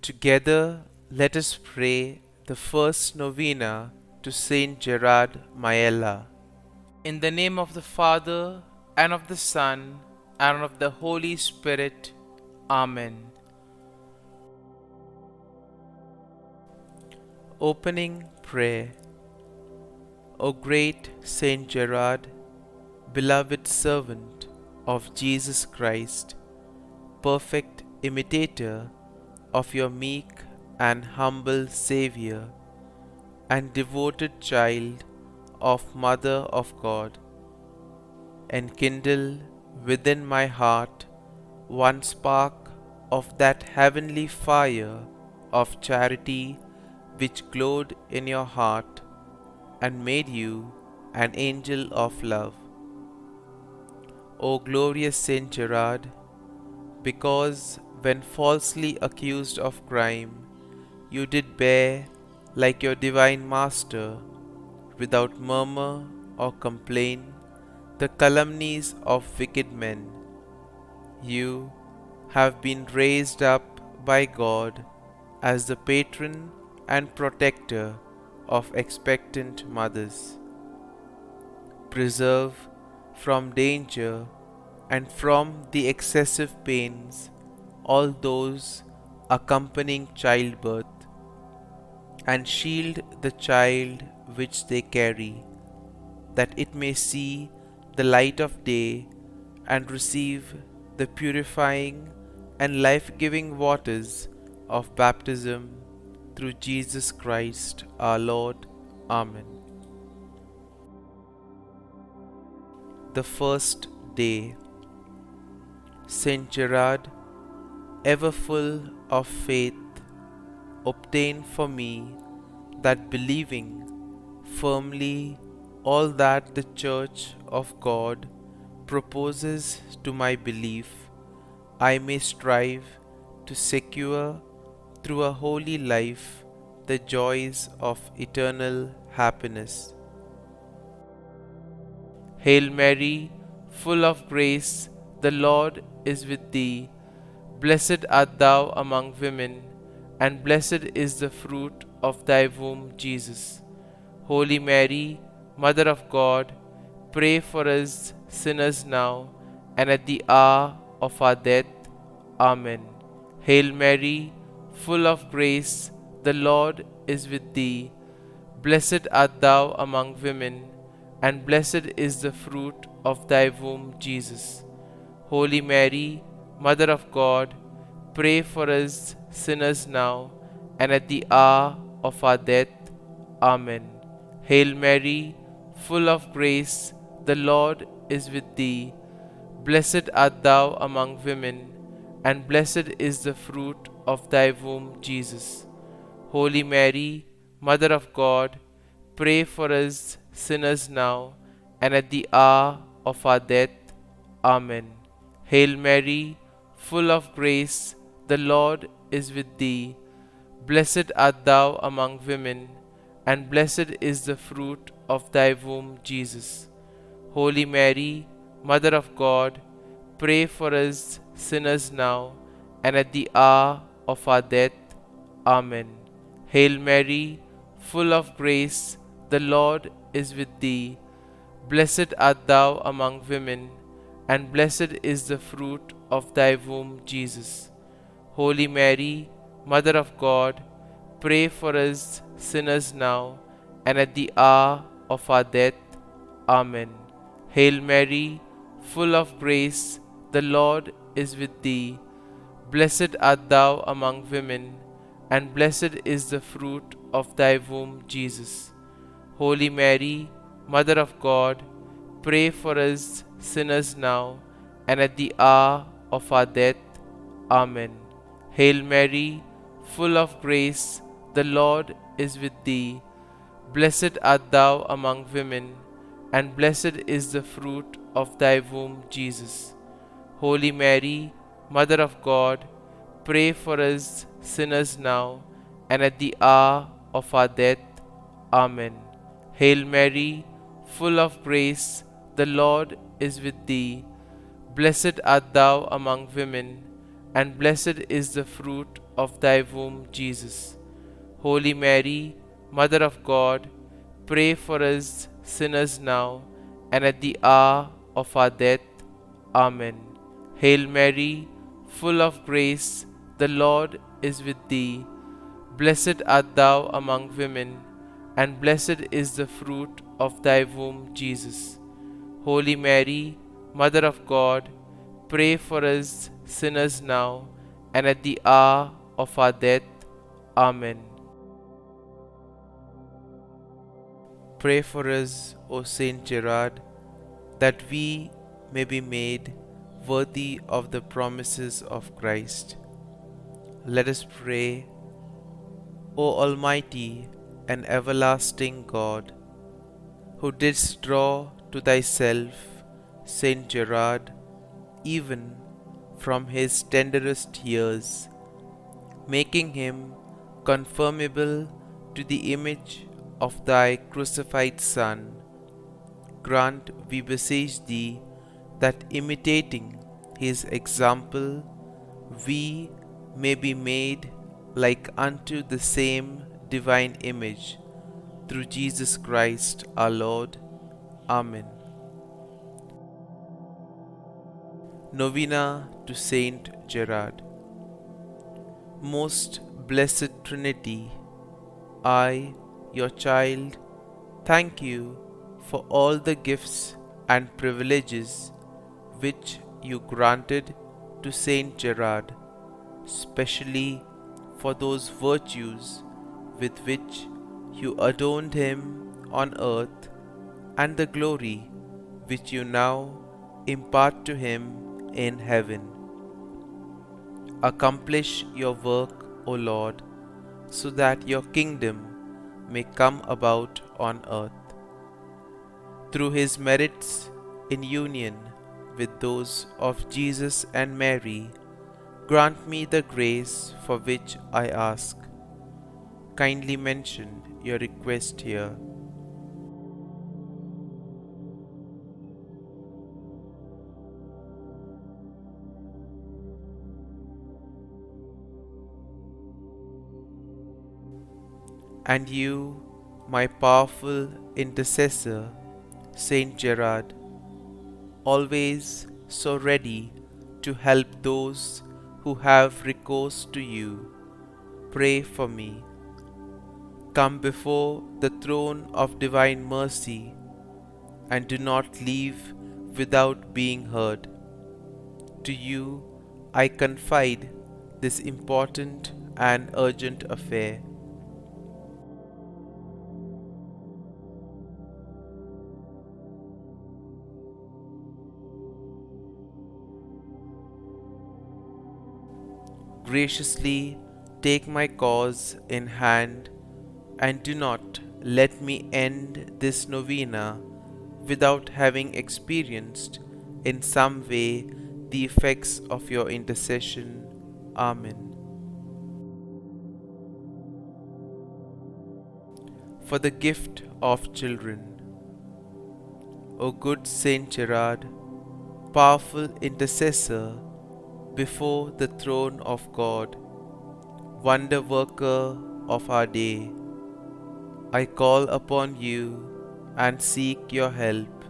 Together, let us pray the first novena to St Gerard Majella. In the name of the Father, and of the Son, and of the Holy Spirit. Amen. Opening Prayer. O great St Gerard, beloved servant of Jesus Christ, perfect imitator of your meek and humble Xavier, and devoted child of Mother of God, enkindle within my heart one spark of that heavenly fire of charity which glowed in your heart and made you an angel of love. O glorious St Gerard, because when falsely accused of crime, you did bear, like your divine Master, without murmur or complaint, the calumnies of wicked men. You have been raised up by God as the patron and protector of expectant mothers. Preserve from danger and from the excessive pains all those accompanying childbirth, and shield the child which they carry, that it may see the light of day and receive the purifying and life-giving waters of baptism through Jesus Christ our Lord. Amen. The first day. St Gerard, ever full of faith, obtain for me that, believing firmly all that the Church of God proposes to my belief, I may strive to secure through a holy life the joys of eternal happiness. Hail Mary, full of grace, the Lord is with thee. Blessed art thou among women, and blessed is the fruit of thy womb, Jesus. Holy Mary, Mother of God, pray for us sinners now and at the hour of our death. Amen. Hail Mary, full of grace, the Lord is with thee. Blessed art thou among women, and blessed is the fruit of thy womb, Jesus. Holy Mary, Mother of God, pray for us sinners now and at the hour of our death. Amen. Hail Mary, full of grace, the Lord is with thee. Blessed art thou among women, and blessed is the fruit of thy womb, Jesus. Holy Mary, Mother of God, pray for us sinners now and at the hour of our death. Amen. Hail Mary, full of grace, the Lord is with thee. Blessed art thou among women, and blessed is the fruit of thy womb, Jesus. Holy Mary, Mother of God, pray for us sinners now and at the hour of our death. Amen. Hail Mary, full of grace, the Lord is with thee. Blessed art thou among women, and blessed is the fruit of thy womb, Jesus. Holy Mary, Mother of God, pray for us sinners now and at the hour of our death. Amen. Hail Mary, full of grace, the Lord is with thee. Blessed art thou among women, and blessed is the fruit of thy womb, Jesus. Holy Mary, Mother of God, pray for us sinners now and at the hour of our death. Amen. Hail Mary, full of grace, the Lord is with thee. Blessed art thou among women, and blessed is the fruit of thy womb, Jesus. Holy Mary, Mother of God, pray for us sinners now and at the hour of our death. Amen. Hail Mary, full of grace, the Lord is with thee. Blessed art thou among women, and blessed is the fruit of thy womb, Jesus. Holy Mary, Mother of God, pray for us sinners now and at the hour of our death. Amen. Hail Mary, full of grace, the Lord is with thee. Blessed art thou among women, and blessed is the fruit of thy womb, Jesus. Holy Mary, Mother of God, pray for us sinners now and at the hour of our death. Amen. Pray for us, O St Gerard, that we may be made worthy of the promises of Christ. Let us pray. O Almighty and everlasting God, who didst draw to thyself St Gerard even from his tenderest years, making him conformable to the image of thy crucified Son, grant, we beseech thee, that imitating his example, we may be made like unto the same divine image, through Jesus Christ our Lord. Amen. Novena to Saint Gerard. Most Blessed Trinity, I, your child, thank you for all the gifts and privileges which you granted to Saint Gerard, specially for those virtues with which you adorned him on earth, and the glory which you now impart to him in heaven. Accomplish your work, O Lord, so that your kingdom may come about on earth. Through his merits in union with those of Jesus and Mary, grant me the grace for which I ask. Kindly mention your request here. And you, my powerful intercessor, Saint Gerard, always so ready to help those who have recourse to you, pray for me. Come before the throne of divine mercy, and do not leave without being heard. To you I confide this important and urgent affair. Graciously take my cause in hand, and do not let me end this novena without having experienced in some way the effects of your intercession. Amen. For the gift of children. O good Saint Gerard, powerful intercessor before the throne of God, wonder worker of our day, I call upon you and seek your help.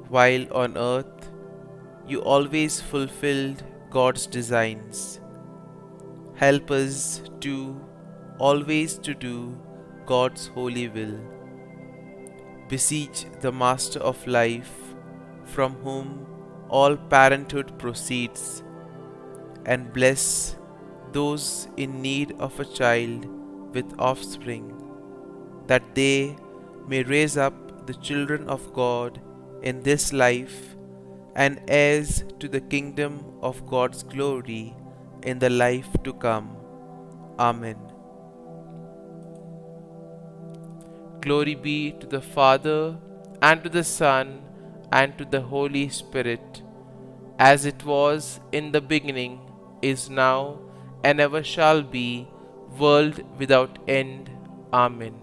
While on earth you always fulfilled God's designs, help us to always to do God's holy will. Beseech the Master of life, from whom all parenthood proceeds, and bless those in need of a child with offspring, that they may raise up the children of God in this life and heirs to the kingdom of God's glory in the life to come. Amen. Glory be to the Father, and to the Son, and to the Holy Spirit, as it was in the beginning, is now, and ever shall be, world without end. Amen.